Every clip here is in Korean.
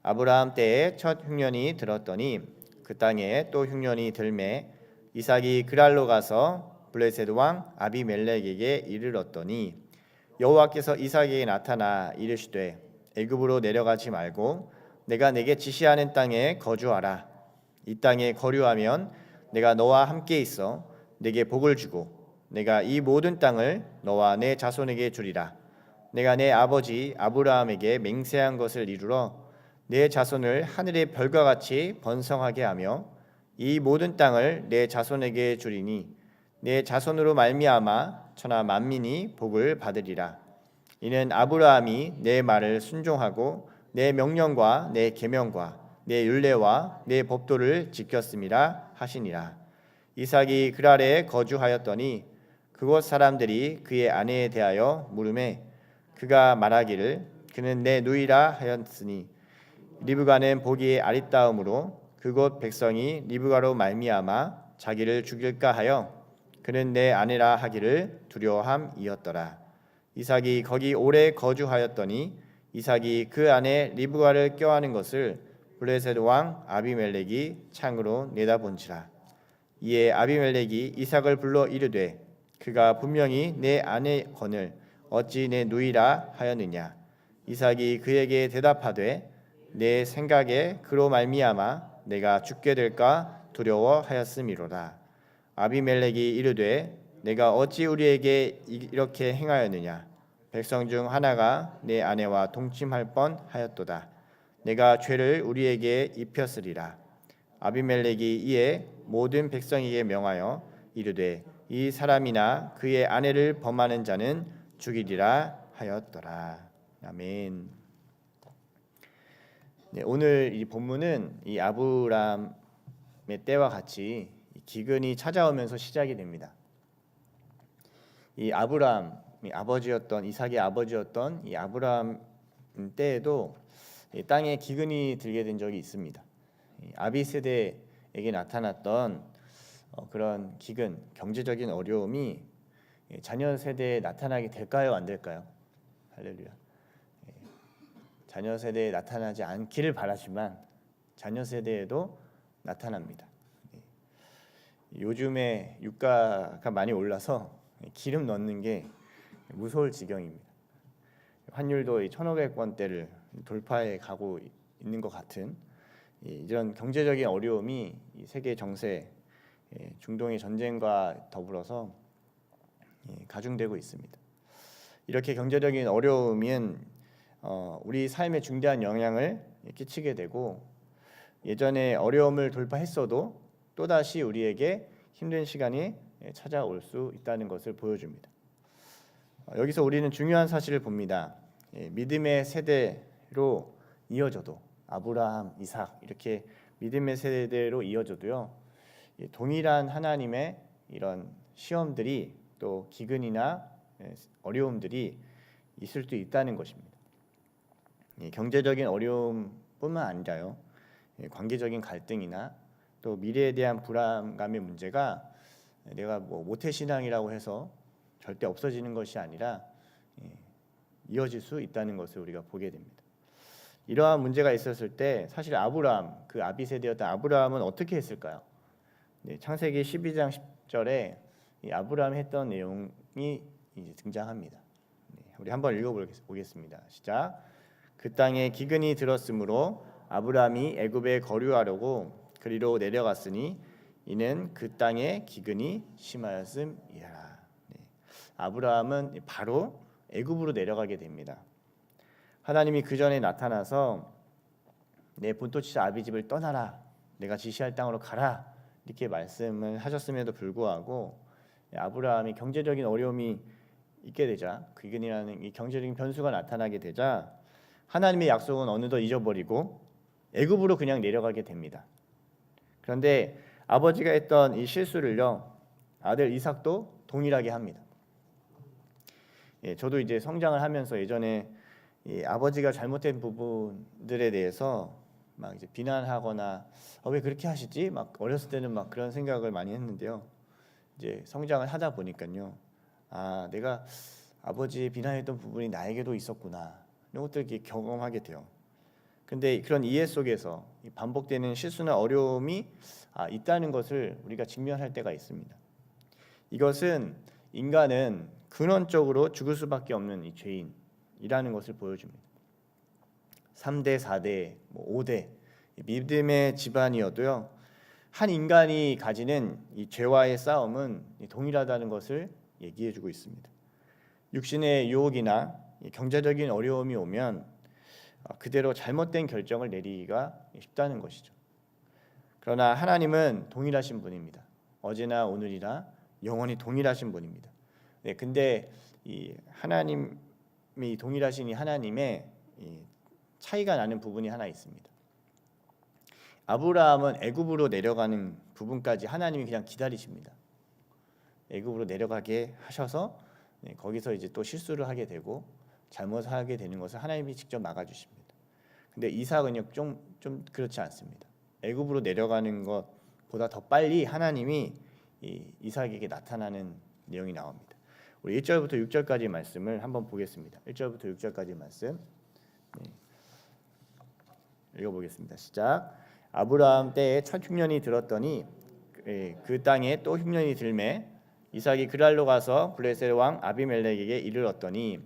아브라함 때에 첫 흉년이 들었더니 그 땅에 또 흉년이 들매 이삭이 그랄로 가서 블레셋 왕 아비멜렉에게 이르렀더니 여호와께서 이삭에게 나타나 이르시되 애굽으로 내려가지 말고 내가 내게 지시하는 땅에 거주하라. 이 땅에 거류하면 내가 너와 함께 있어 내게 복을 주고 내가 이 모든 땅을 너와 내 자손에게 주리라. 내가 내 아버지 아브라함에게 맹세한 것을 이루러 내 자손을 하늘의 별과 같이 번성하게 하며 이 모든 땅을 내 자손에게 주리니 내 자손으로 말미암아 천하 만민이 복을 받으리라. 이는 아브라함이 내 말을 순종하고 내 명령과 내 계명과 내 율례와 내 법도를 지켰음이라 하시니라. 이삭이 그랄에 거주하였더니 그곳 사람들이 그의 아내에 대하여 물으매 그가 말하기를 그는 내 누이라 하였으니 리브가는 보기에 아리따움으로 그곳 백성이 리브가로 말미암아 자기를 죽일까 하여 그는 내 아내라 하기를 두려워함이었더라. 이삭이 거기 오래 거주하였더니 이삭이 그 아내 리브가를 껴안은 것을 블레셋 왕 아비멜렉이 창으로 내다본지라. 이에 아비멜렉이 이삭을 불러 이르되 그가 분명히 내 아내거늘 어찌 내 누이라 하였느냐. 이삭이 그에게 대답하되 내 생각에 그로 말미암아 내가 죽게 될까 두려워하였음이로라. 아비멜렉이 이르되 내가 어찌 우리에게 이렇게 행하였느냐. 백성 중 하나가 내 아내와 동침할 뻔하였도다. 내가 죄를 우리에게 입혔으리라. 아비멜렉이 이에 모든 백성에게 명하여 이르되 이 사람이나 그의 아내를 범하는 자는 죽이리라 하였더라. 아멘. 네, 오늘 이 본문은 이 아브라함의 때와 같이 기근이 찾아오면서 시작이 됩니다. 이 아브라함이 아버지였던 이삭의 아버지였던 이 아브라함 때에도 이 땅에 기근이 들게 된 적이 있습니다. 아비 세대에게 나타났던 그런 기근, 경제적인 어려움이 자녀 세대에 나타나게 될까요, 안 될까요? 할렐루야. 자녀 세대에 나타나지 않기를 바라지만 자녀 세대에도 나타납니다. 요즘에 유가가 많이 올라서 기름 넣는 게 무서울 지경입니다. 환율도 1,500원대를 돌파해 가고 있는 것 같은 이런 경제적인 어려움이 세계 정세, 중동의 전쟁과 더불어서 가중되고 있습니다. 이렇게 경제적인 어려움은 우리 삶에 중대한 영향을 끼치게 되고 예전에 어려움을 돌파했어도 또다시 우리에게 힘든 시간이 찾아올 수 있다는 것을 보여줍니다. 여기서 우리는 중요한 사실을 봅니다. 믿음의 세대로 이어져도 아브라함, 이삭 이렇게 믿음의 세대로 이어져도요. 동일한 하나님의 이런 시험들이 또 기근이나 어려움들이 있을 수 있다는 것입니다. 경제적인 어려움뿐만 아니라요. 관계적인 갈등이나 또 미래에 대한 불안감의 문제가 내가 모태신앙이라고 해서 절대 없어지는 것이 아니라 이어질 수 있다는 것을 우리가 보게 됩니다. 이러한 문제가 있었을 때 사실 아브라함, 그 아비 세대였던 아브라함은 어떻게 했을까요? 창세기 12장 10절에 이 아브라함이 했던 내용이 이제 등장합니다. 우리 한번 읽어보겠습니다. 시작. 그 땅에 기근이 들었으므로 아브라함이 애굽에 거류하려고 그리로 내려갔으니 이는 그 땅에 기근이 심하였음이라. 아브라함은 바로 애굽으로 내려가게 됩니다. 하나님이 그 전에 나타나서 내 본토지사 아비 집을 떠나라, 내가 지시할 땅으로 가라 이렇게 말씀을 하셨음에도 불구하고 아브라함이 경제적인 어려움이 있게 되자, 기근이라는 이 경제적인 변수가 나타나게 되자 하나님의 약속은 어느덧 잊어버리고 애굽으로 그냥 내려가게 됩니다. 그런데 아버지가 했던 이 실수를요, 아들 이삭도 동일하게 합니다. 저도 이제 성장을 하면서 예전에 아버지가 잘못된 부분들에 대해서 막 이제 비난하거나 왜 그렇게 하시지? 막 어렸을 때는 막 그런 생각을 많이 했는데요. 이제 성장을 하다 보니까요, 내가 아버지 비난했던 부분이 나에게도 있었구나 이런 것들 이렇게 경험하게 돼요. 근데 그런 이해 속에서 반복되는 실수나 어려움이 있다는 것을 우리가 직면할 때가 있습니다. 이것은 인간은 근원적으로 죽을 수밖에 없는 이 죄인이라는 것을 보여줍니다. 3대, 4대, 5대 믿음의 집안이어도요, 한 인간이 가지는 이 죄와의 싸움은 동일하다는 것을 얘기해주고 있습니다. 육신의 유혹이나 경제적인 어려움이 오면 그대로 잘못된 결정을 내리기가 쉽다는 것이죠. 그러나 하나님은 동일하신 분입니다. 어제나 오늘이나 영원히 동일하신 분입니다. 근데 이 하나님이 동일하신 이 하나님의 차이가 나는 부분이 하나 있습니다. 아브라함은 애굽으로 내려가는 부분까지 하나님이 그냥 기다리십니다. 애굽으로 내려가게 하셔서 거기서 이제 또 실수를 하게 되고 잘못하게 되는 것을 하나님이 직접 막아주십니다. 근데 이삭은요 좀 그렇지 않습니다. 애굽으로 내려가는 것보다 더 빨리 하나님이 이삭에게 나타나는 내용이 나옵니다. 우리 1절부터 6절까지 말씀을 한번 보겠습니다. 1절부터 6절까지 말씀 읽어보겠습니다. 시작. 아브라함 때에 첫 흉년이 들었더니 그 땅에 또 흉년이 들매 이삭이 그랄로 가서 블레셋 왕 아비멜렉에게 이르렀더니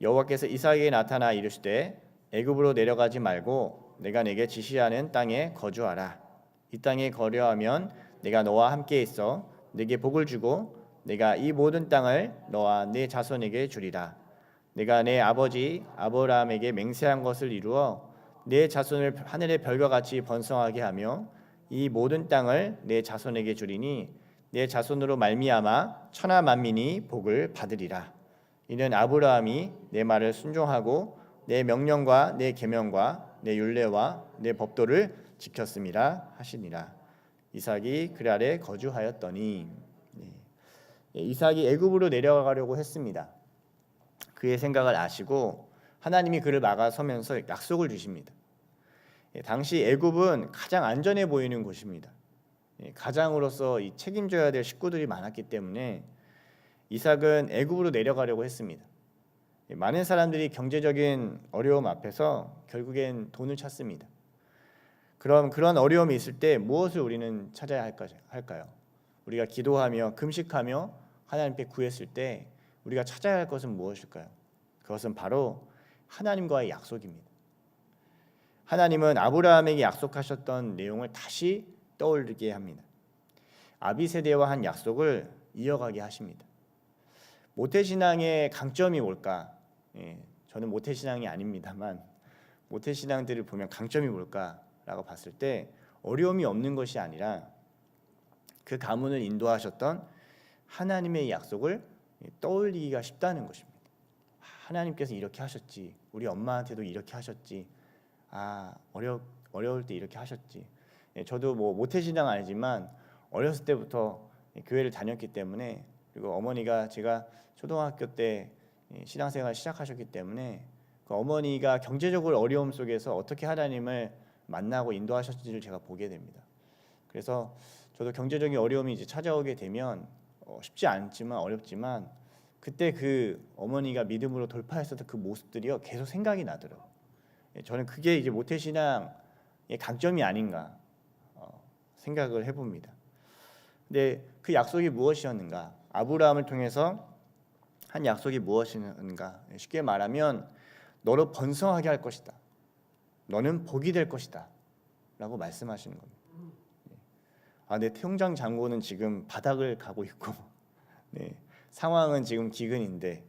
여호와께서 이삭에게 나타나 이르시되 애굽으로 내려가지 말고 내가 내게 지시하는 땅에 거주하라. 이 땅에 거류하면 내가 너와 함께 있어 내게 복을 주고 내가 이 모든 땅을 너와 네 자손에게 주리라. 내가 내 아버지 아브라함에게 맹세한 것을 이루어 내 자손을 하늘의 별과 같이 번성하게 하며 이 모든 땅을 내 자손에게 주리니 내 자손으로 말미암아 천하 만민이 복을 받으리라. 이는 아브라함이 내 말을 순종하고 내 명령과 내 계명과 내 율례와 내 법도를 지켰음이라 하시니라. 이삭이 그랄에 거주하였더니 이삭이 애굽으로 내려가려고 했습니다. 그의 생각을 아시고 하나님이 그를 막아서면서 약속을 주십니다. 당시 애굽은 가장 안전해 보이는 곳입니다. 가장으로서 이 책임져야 될 식구들이 많았기 때문에 이삭은 애굽으로 내려가려고 했습니다. 많은 사람들이 경제적인 어려움 앞에서 결국엔 돈을 찾습니다. 그럼 그런 어려움이 있을 때 무엇을 우리는 찾아야 할까요? 우리가 기도하며 금식하며 하나님께 구했을 때 우리가 찾아야 할 것은 무엇일까요? 그것은 바로 하나님과의 약속입니다. 하나님은 아브라함에게 약속하셨던 내용을 다시 떠올리게 합니다. 아비세대와 한 약속을 이어가게 하십니다. 모태신앙의 강점이 뭘까? 저는 모태신앙이 아닙니다만 모태신앙들을 보면 강점이 뭘까라고 봤을 때 어려움이 없는 것이 아니라 그 가문을 인도하셨던 하나님의 약속을 떠올리기가 쉽다는 것입니다. 하나님께서 이렇게 하셨지, 우리 엄마한테도 이렇게 하셨지, 어려울 때 이렇게 하셨지. 저도 뭐 모태신앙 아니지만 어렸을 때부터 교회를 다녔기 때문에, 그리고 어머니가 제가 초등학교 때 신앙생활 시작하셨기 때문에 그 어머니가 경제적으로 어려움 속에서 어떻게 하나님을 만나고 인도하셨는지를 제가 보게 됩니다. 그래서 저도 경제적인 어려움이 이제 찾아오게 되면 쉽지 않지만 어렵지만 그때 그 어머니가 믿음으로 돌파했었던 그 모습들이요 계속 생각이 나더라고요. 저는 그게 이제 모태신앙의 강점이 아닌가 생각을 해봅니다. 근데 그 약속이 무엇이었는가? 아브라함을 통해서 한 약속이 무엇이었는가? 쉽게 말하면 너로 번성하게 할 것이다. 너는 복이 될 것이다. 라고 말씀하시는 겁니다. 내 통장 잔고는 지금 바닥을 가고 있고 상황은 지금 기근인데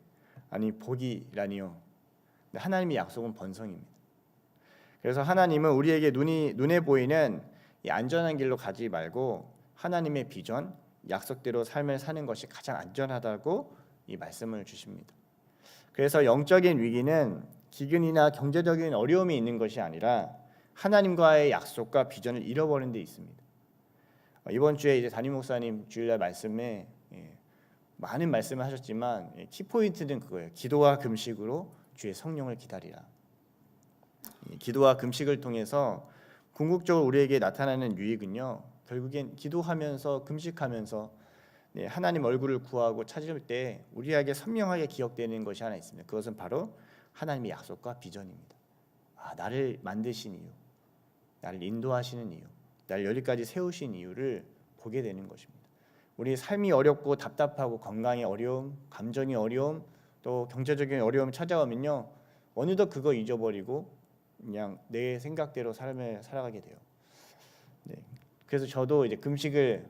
복이라니요. 하나님의 약속은 번성입니다. 그래서 하나님은 우리에게 눈에 보이는 이 안전한 길로 가지 말고 하나님의 비전, 약속대로 삶을 사는 것이 가장 안전하다고 이 말씀을 주십니다. 그래서 영적인 위기는 기근이나 경제적인 어려움이 있는 것이 아니라 하나님과의 약속과 비전을 잃어버린 데 있습니다. 이번 주에 이제 담임 목사님 주일날 말씀에 많은 말씀을 하셨지만 키포인트는 그거예요. 기도와 금식으로 주의 성령을 기다리라. 기도와 금식을 통해서 궁극적으로 우리에게 나타나는 유익은요, 결국엔 기도하면서 금식하면서 하나님 얼굴을 구하고 찾을 때 우리에게 선명하게 기억되는 것이 하나 있습니다. 그것은 바로 하나님의 약속과 비전입니다. 나를 만드신 이유, 나를 인도하시는 이유, 나를 여기까지 세우신 이유를 보게 되는 것입니다. 우리 삶이 어렵고 답답하고 건강의 어려움, 감정의 어려움, 또 경제적인 어려움이 찾아오면요, 어느덧 그거 잊어버리고 그냥 내 생각대로 삶을 살아가게 돼요. 네. 그래서 저도 이제 금식을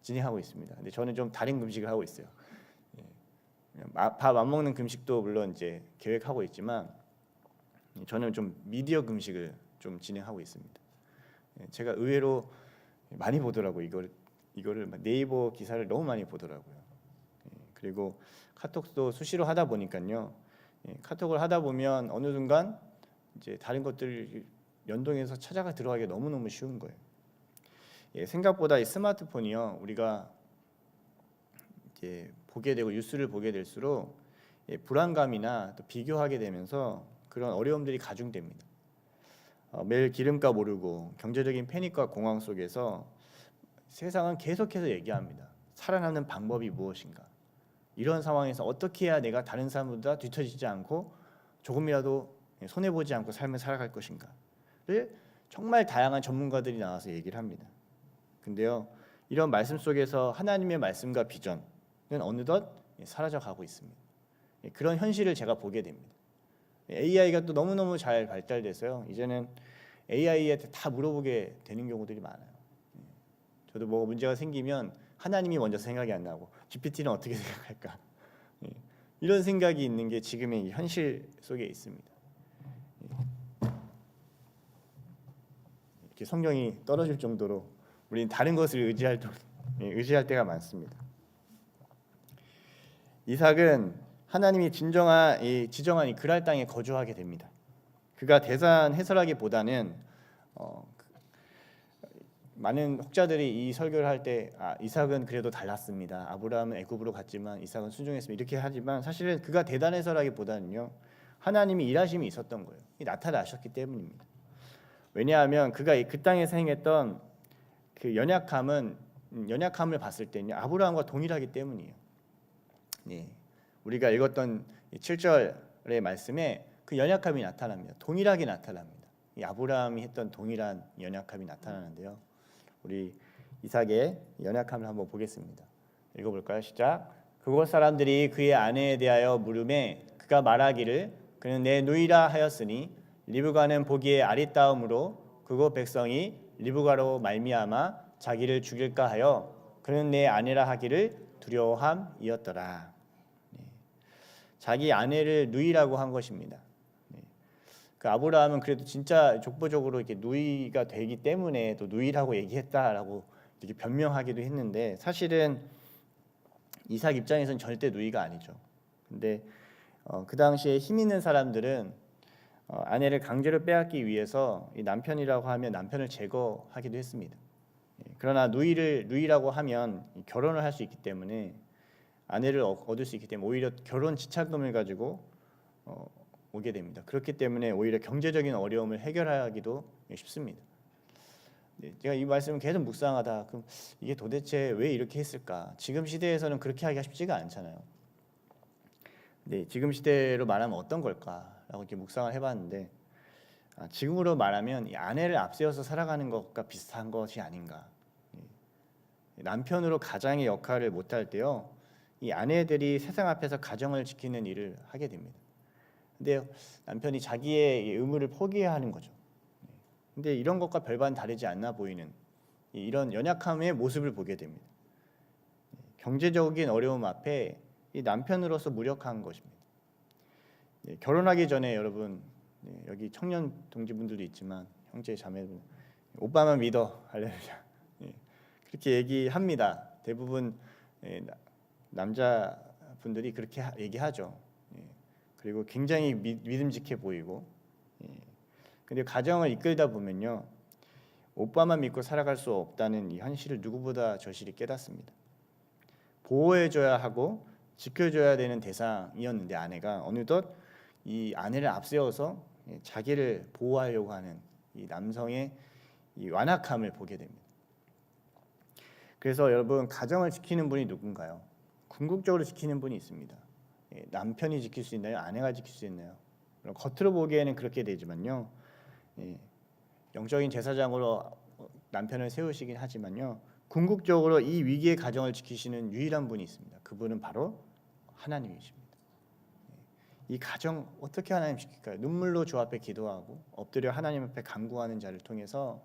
진행하고 있습니다. 근데 저는 좀 다른 금식을 하고 있어요. 밥 안 먹는 금식도 물론 이제 계획하고 있지만 저는 좀 미디어 금식을 좀 진행하고 있습니다. 제가 의외로 많이 보더라고요. 이거를 네이버 기사를 너무 많이 보더라고요. 그리고 카톡도 수시로 하다 보니까요. 카톡을 하다 보면 어느 순간 이제 다른 것들 연동해서 찾아가 들어가기 너무너무 쉬운 거예요. 생각보다 이 스마트폰이요, 우리가 이제 보게 되고 뉴스를 보게 될수록 불안감이나 또 비교하게 되면서 그런 어려움들이 가중됩니다. 매일 기름값 오르고 경제적인 패닉과 공황 속에서 세상은 계속해서 얘기합니다. 살아남는 방법이 무엇인가? 이런 상황에서 어떻게 해야 내가 다른 사람보다 뒤처지지 않고 조금이라도 손해보지 않고 삶을 살아갈 것인가를 정말 다양한 전문가들이 나와서 얘기를 합니다. 근데요, 이런 말씀 속에서 하나님의 말씀과 비전은 어느덧 사라져가고 있습니다. 그런 현실을 제가 보게 됩니다. AI가 또 너무너무 잘 발달돼서요, 이제는 AI한테 다 물어보게 되는 경우들이 많아요. 저도 뭐가 문제가 생기면 하나님이 먼저 생각이 안 나고 GPT는 어떻게 생각할까? 이런 생각이 있는 게 지금의 현실 속에 있습니다. 이렇게 성경이 떨어질 정도로 우리는 다른 것을 의지할 때가 많습니다. 이삭은 하나님이 지정한 이 그랄 땅에 거주하게 됩니다. 그가 대산 해설하기보다는 많은 혹자들이 이 설교를 할 때 이삭은 그래도 달랐습니다. 아브라함은 애굽으로 갔지만 이삭은 순종했습니다. 이렇게 하지만 사실은 그가 대단해서라기보다는요, 하나님이 일하심이 있었던 거예요. 나타나셨기 때문입니다. 왜냐하면 그가 그 땅에서 행했던 그 연약함을 봤을 때는요, 아브라함과 동일하기 때문이에요. 네, 우리가 읽었던 7절의 말씀에 그 연약함이 나타납니다. 동일하게 나타납니다. 이 아브라함이 했던 동일한 연약함이 나타나는데요. 우리 이삭의 연약함을 한번 보겠습니다. 읽어볼까요? 시작. 그곳 사람들이 그의 아내에 대하여 물음에 그가 말하기를 그는 내 누이라 하였으니 리브가는 보기에 아리따움으로 그곳 백성이 리브가로 말미암아 자기를 죽일까 하여 그는 내 아내라 하기를 두려워함이었더라. 자기 아내를 누이라고 한 것입니다. 그 아브라함은 그래도 진짜 족보적으로 이렇게 누이가 되기 때문에 또 누이라고 얘기했다라고 이렇게 변명하기도 했는데 사실은 이삭 입장에서는 절대 누이가 아니죠. 근데 그 당시에 힘 있는 사람들은 아내를 강제로 빼앗기 위해서 이 남편이라고 하면 남편을 제거하기도 했습니다. 그러나 누이라고 하면 결혼을 할 수 있기 때문에 아내를 얻을 수 있기 때문에 오히려 결혼 지참금을 가지고 오게 됩니다. 그렇기 때문에 오히려 경제적인 어려움을 해결하기도 쉽습니다. 제가 이 말씀을 계속 묵상하다 그럼 이게 도대체 왜 이렇게 했을까? 지금 시대에서는 그렇게 하기가 쉽지가 않잖아요. 근데 지금 시대로 말하면 어떤 걸까라고 이렇게 묵상을 해봤는데 지금으로 말하면 이 아내를 앞세워서 살아가는 것과 비슷한 것이 아닌가. 남편으로 가장의 역할을 못할 때요, 이 아내들이 세상 앞에서 가정을 지키는 일을 하게 됩니다. 근데 남편이 자기의 의무를 포기해야 하는 거죠. 근데 이런 것과 별반 다르지 않나 보이는 이런 연약함의 모습을 보게 됩니다. 경제적인 어려움 앞에 이 남편으로서 무력한 것입니다. 결혼하기 전에 여러분 여기 청년 동지분들도 있지만 형제 자매분 오빠만 믿어 할렐루야 그렇게 얘기합니다. 대부분 남자분들이 그렇게 얘기하죠. 그리고 굉장히 믿음직해 보이고, 근데 가정을 이끌다 보면요, 오빠만 믿고 살아갈 수 없다는 이 현실을 누구보다 절실히 깨닫습니다. 보호해줘야 하고 지켜줘야 되는 대상이었는데 아내가 어느덧 이 아내를 앞세워서 자기를 보호하려고 하는 이 남성의 이 완악함을 보게 됩니다. 그래서 여러분 가정을 지키는 분이 누군가요? 궁극적으로 지키는 분이 있습니다. 남편이 지킬 수 있나요? 아내가 지킬 수 있나요? 겉으로 보기에는 그렇게 되지만요. 예, 영적인 제사장으로 남편을 세우시긴 하지만요. 궁극적으로 이 위기의 가정을 지키시는 유일한 분이 있습니다. 그분은 바로 하나님이십니다. 이 가정 어떻게 하나님 지킬까요? 눈물로 주 앞에 기도하고 엎드려 하나님 앞에 간구하는 자를 통해서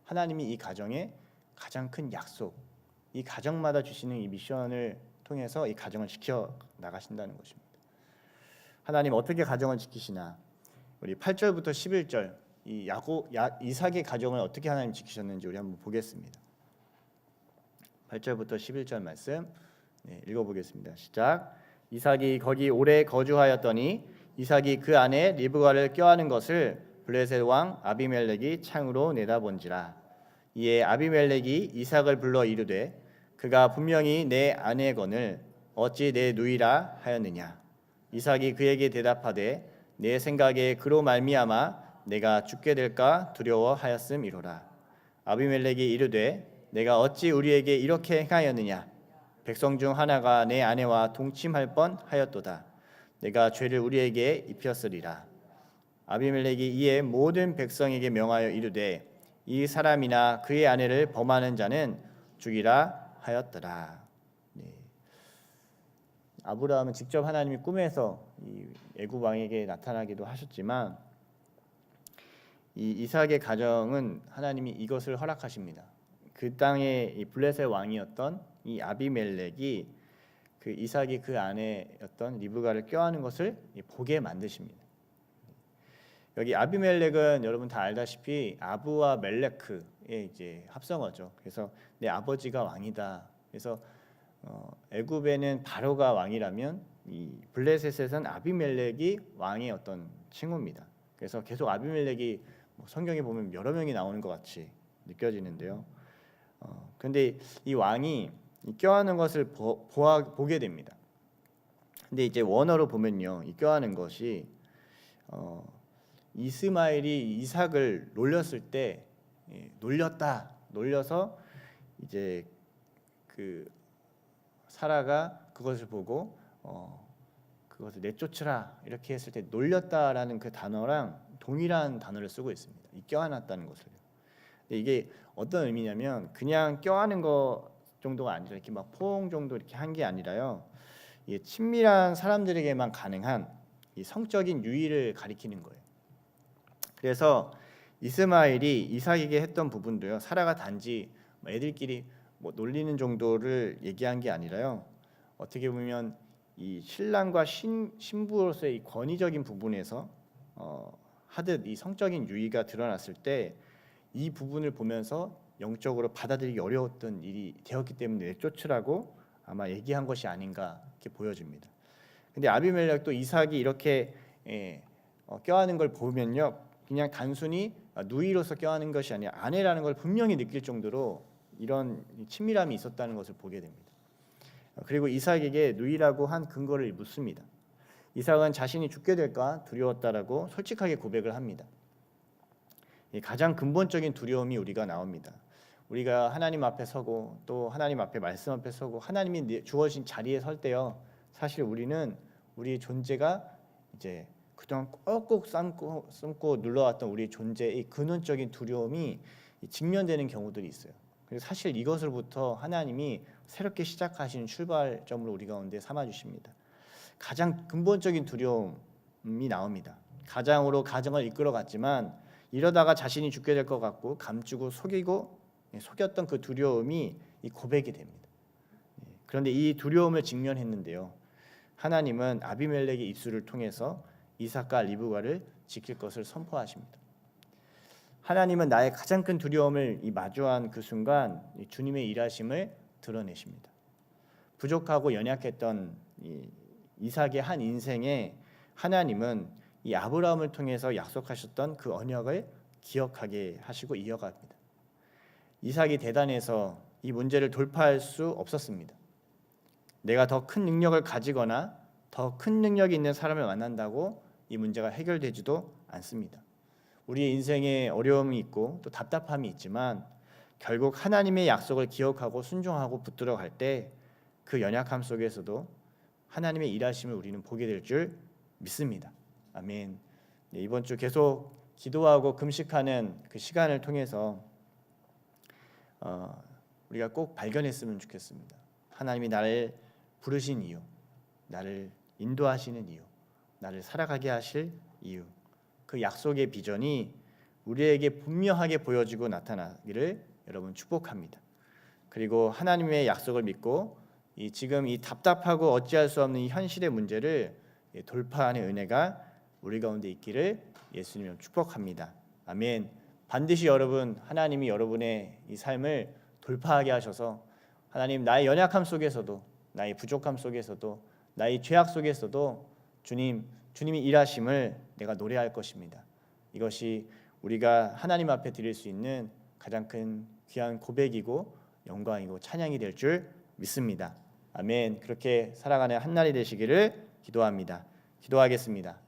하나님이 이 가정의 가장 큰 약속, 이 가정마다 주시는 이 미션을 통해서 이 가정을 지켜 나가신다는 것입니다. 하나님 어떻게 가정을 지키시나? 우리 8절부터 11절 이 이삭의 가정을 어떻게 하나님 지키셨는지 우리 한번 보겠습니다. 8절부터 11절 말씀 읽어보겠습니다. 시작. 이삭이 거기 오래 거주하였더니 이삭이 그 안에 리브가를 껴안은 것을 블레셋 왕 아비멜렉이 창으로 내다본지라. 이에 아비멜렉이 이삭을 불러 이르되 그가 분명히 내 아내거늘 어찌 내 누이라 하였느냐. 이삭이 그에게 대답하되 내 생각에 그로 말미암아 내가 죽게 될까 두려워하였음이로라. 아비멜렉이 이르되 내가 어찌 우리에게 이렇게 행하였느냐. 백성 중 하나가 내 아내와 동침할 뻔하였도다. 내가 죄를 우리에게 입혔으리라. 아비멜렉이 이에 모든 백성에게 명하여 이르되 이 사람이나 그의 아내를 범하는 자는 죽이라 하였더라. 아브라함은 직접 하나님이 꿈에서 이 애굽 왕에게 나타나기도 하셨지만 이 이삭의 가정은 하나님이 이것을 허락하십니다. 그 땅의 이 블레셋 왕이었던 이 아비멜렉이 그 이삭이 그 아내였던 리브가를 껴안은 것을 보게 만드십니다. 여기 아비멜렉은 여러분 다 알다시피 아부와 멜레크의 이제 합성어죠. 그래서 내 아버지가 왕이다. 그래서 애굽에는 바로가 왕이라면 이 블레셋에서는 아비멜렉이 왕의 어떤 칭호입니다. 그래서 계속 아비멜렉이 성경에 보면 여러 명이 나오는 것 같이 느껴지는데요. 그런데 이 왕이 껴안는 것을 보게 됩니다. 근데 이제 원어로 보면요, 이 껴안는 것이 이스마엘이 이삭을 놀렸을 때 놀려서 이제 그 사라가 그것을 보고 그것을 내쫓으라 이렇게 했을 때 놀렸다라는 그 단어랑 동일한 단어를 쓰고 있습니다. 이 껴안았다는 것을요. 근데 이게 어떤 의미냐면 그냥 껴안은 거 정도가 아니라 이렇게 막 포옹 정도 이렇게 한 게 아니라요. 이게 친밀한 사람들에게만 가능한 이 성적인 유의를 가리키는 거예요. 그래서 이스마엘이 이삭에게 했던 부분도요. 사라가 단지 애들끼리 놀리는 정도를 얘기한 게 아니라요. 어떻게 보면 이 신랑과 신부로서의 이 권위적인 부분에서 하듯 이 성적인 유의가 드러났을 때 이 부분을 보면서 영적으로 받아들이기 어려웠던 일이 되었기 때문에 내쫓으라고 아마 얘기한 것이 아닌가 이렇게 보여집니다. 근데 아비멜렉도 이삭이 이렇게 껴안은 걸 보면요, 그냥 단순히 누이로서 껴안은 것이 아니라 아내라는 걸 분명히 느낄 정도로 이런 친밀함이 있었다는 것을 보게 됩니다. 그리고 이삭에게 누이라고 한 근거를 묻습니다. 이삭은 자신이 죽게 될까 두려웠다라고 솔직하게 고백을 합니다. 가장 근본적인 두려움이 우리가 나옵니다. 우리가 하나님 앞에 서고 또 하나님 앞에 말씀 앞에 서고 하나님이 주어진 자리에 설 때요, 사실 우리는 우리의 존재가 이제 그동안 꼭꼭 숨고 눌러왔던 우리의 존재의 근원적인 두려움이 직면되는 경우들이 있어요. 그래서 사실 이것으로부터 하나님이 새롭게 시작하시는 출발점으로 우리 가운데 삼아주십니다. 가장 근본적인 두려움이 나옵니다. 가장으로 가정을 이끌어갔지만 이러다가 자신이 죽게 될 것 같고 감추고 속였던 그 두려움이 이 고백이 됩니다. 그런데 이 두려움을 직면했는데요, 하나님은 아비멜렉의 입술을 통해서 이삭과 리브가를 지킬 것을 선포하십니다. 하나님은 나의 가장 큰 두려움을 마주한 그 순간 주님의 일하심을 드러내십니다. 부족하고 연약했던 이삭의 한 인생에 하나님은 이 아브라함을 통해서 약속하셨던 그 언약을 기억하게 하시고 이어갑니다. 이삭이 대단해서 이 문제를 돌파할 수 없었습니다. 내가 더 큰 능력을 가지거나 더 큰 능력이 있는 사람을 만난다고 이 문제가 해결되지도 않습니다. 우리의 인생에 어려움이 있고 또 답답함이 있지만 결국 하나님의 약속을 기억하고 순종하고 붙들어 갈 때 그 연약함 속에서도 하나님의 일하심을 우리는 보게 될 줄 믿습니다. 아멘. 이번 주 계속 기도하고 금식하는 그 시간을 통해서 우리가 꼭 발견했으면 좋겠습니다. 하나님이 나를 부르신 이유, 나를 인도하시는 이유, 나를 살아가게 하실 이유, 그 약속의 비전이 우리에게 분명하게 보여지고 나타나기를 여러분 축복합니다. 그리고 하나님의 약속을 믿고 지금 이 답답하고 어찌할 수 없는 이 현실의 문제를 돌파하는 은혜가 우리 가운데 있기를 예수님을 축복합니다. 아멘. 반드시 여러분, 하나님이 여러분의 이 삶을 돌파하게 하셔서 하나님, 나의 연약함 속에서도, 나의 부족함 속에서도, 나의 죄악 속에서도 주님이 일하심을 내가 노래할 것입니다. 이것이 우리가 하나님 앞에 드릴 수 있는 가장 큰 귀한 고백이고 영광이고 찬양이 될 줄 믿습니다. 아멘. 그렇게 살아가는 한 날이 되시기를 기도합니다. 기도하겠습니다.